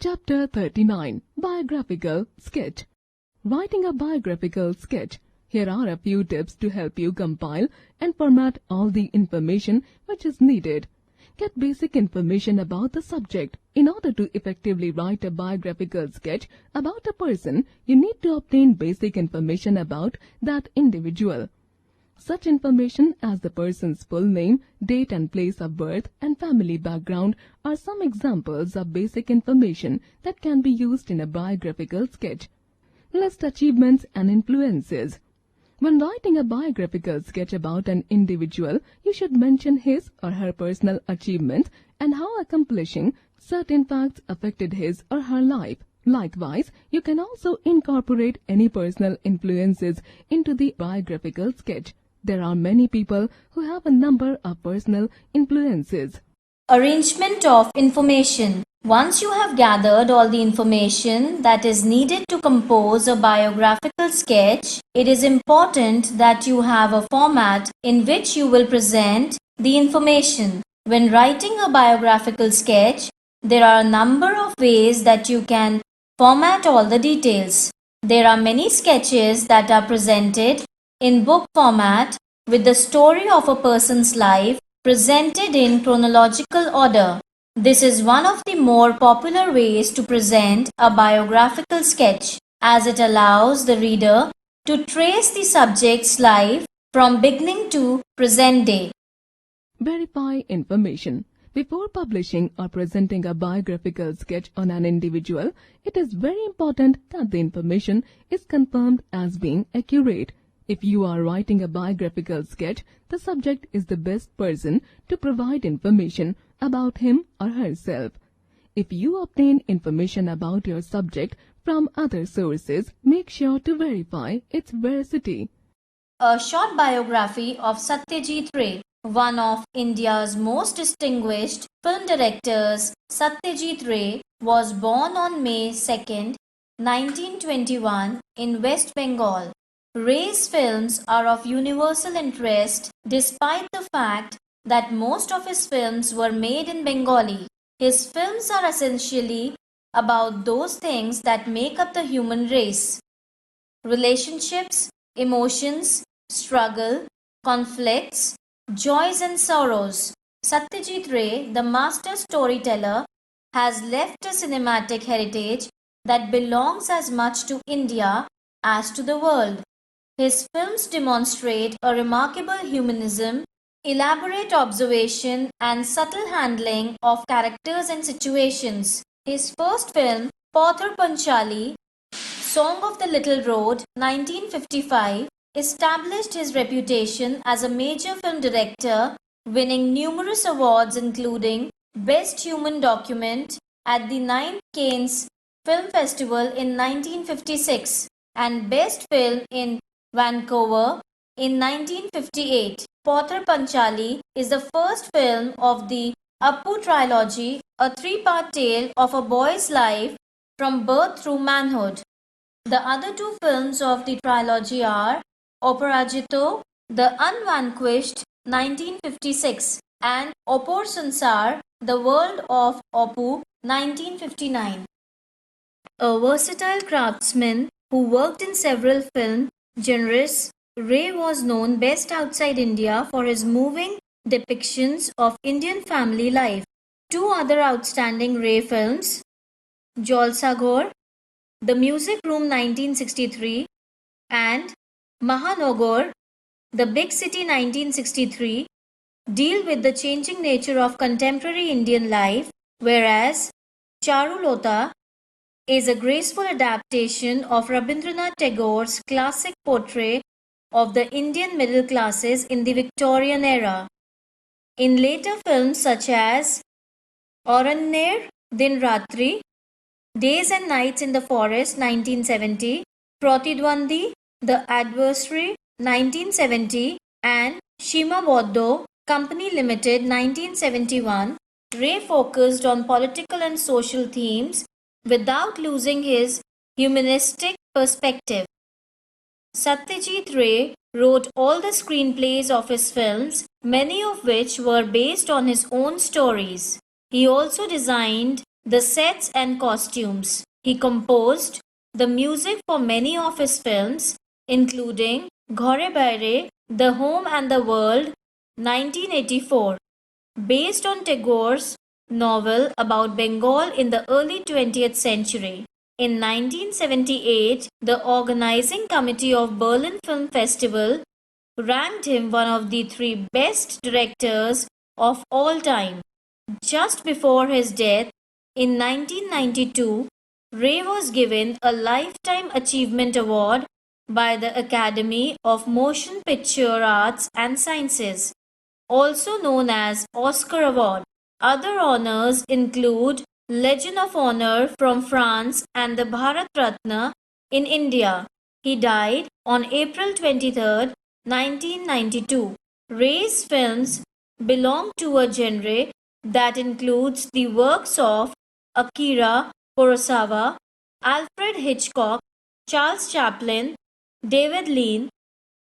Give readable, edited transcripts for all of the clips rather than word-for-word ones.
Chapter 39 Biographical Sketch. Writing a biographical sketch. Here are a few tips to help you compile and format all the information which is needed. Get basic information about the subject. In order to effectively write a biographical sketch about a person, you need to obtain basic information about that individual. Such information as the person's full name, date and place of birth, and family background are some examples of basic information that can be used in a biographical sketch. List achievements and influences. When writing a biographical sketch about an individual, you should mention his or her personal achievements and how accomplishing certain facts affected his or her life. Likewise, you can also incorporate any personal influences into the biographical sketch. There are many people who have a number of personal influences. Arrangement of information. Once you have gathered all the information that is needed to compose a biographical sketch, it is important that you have a format in which you will present the information. When writing a biographical sketch, there are a number of ways that you can format all the details. There are many sketches that are presented in book format with the story of a person's life presented in chronological order. This is one of the more popular ways to present a biographical sketch, as it allows the reader to trace the subject's life from beginning to present day. Verify information. Before publishing or presenting a biographical sketch on an individual, it is very important that the information is confirmed as being accurate. If you are writing a biographical sketch, the subject is the best person to provide information about him or herself. If you obtain information about your subject from other sources, make sure to verify its veracity. A short biography of Satyajitri. One of India's most distinguished film directors, Satyajit Ray, was born on May 2, 1921 in West Bengal. Ray's films are of universal interest despite the fact that most of his films were made in Bengali. His films are essentially about those things that make up the human race: relationships, emotions, struggle, conflicts, joys and sorrows. Satyajit Ray, the master storyteller, has left a cinematic heritage that belongs as much to India as to the world. His films demonstrate a remarkable humanism, elaborate observation, and subtle handling of characters and situations. His first film, Pothar Panchali, Song of the Little Road, 1955, established his reputation as a major film director, winning numerous awards including Best Human Document at the 9th Cannes Film Festival in 1956 and Best Film in Vancouver in 1958. Pothar Panchali is the first film of the Appu trilogy, a three-part tale of a boy's life from birth through manhood. The other two films of the trilogy are Oparajito, The Unvanquished, 1956, and Opor Sansar, The World of Oppu, 1959. A versatile craftsman who worked in several film genres, Ray was known best outside India for his moving depictions of Indian family life. Two other outstanding Ray films, Jalsagor, The Music Room 1963, and Mahanogor, The Big City 1963, deal with the changing nature of contemporary Indian life, whereas Charulota is a graceful adaptation of Rabindranath Tagore's classic portrait of the Indian middle classes in the Victorian era. In later films such as Aurangner, Din Ratri, Days and Nights in the Forest 1970, Pratidwandi, The Adversary 1970, and Shima Boddo, Company Limited 1971, Ray focused on political and social themes without losing his humanistic perspective. Satyajit Ray wrote all the screenplays of his films, many of which were based on his own stories. He also designed the sets and costumes. He composed the music for many of his films, including Ghore Baire, The Home and the World, 1984, based on Tagore's novel about Bengal in the early 20th century. In 1978, the organizing committee of Berlin Film Festival ranked him one of the 3 best directors of all time. Just before his death, in 1992, Ray was given a Lifetime Achievement Award by the Academy of Motion Picture Arts and Sciences, also known as Oscar Award. Other honors include Legion of Honor from France and the Bharat Ratna in India. He died on April 23, 1992. Ray's films belong to a genre that includes the works of Akira Kurosawa, Alfred Hitchcock, Charles Chaplin, David Lean,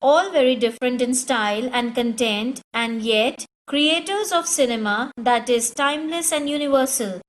all very different in style and content, and yet creators of cinema that is timeless and universal.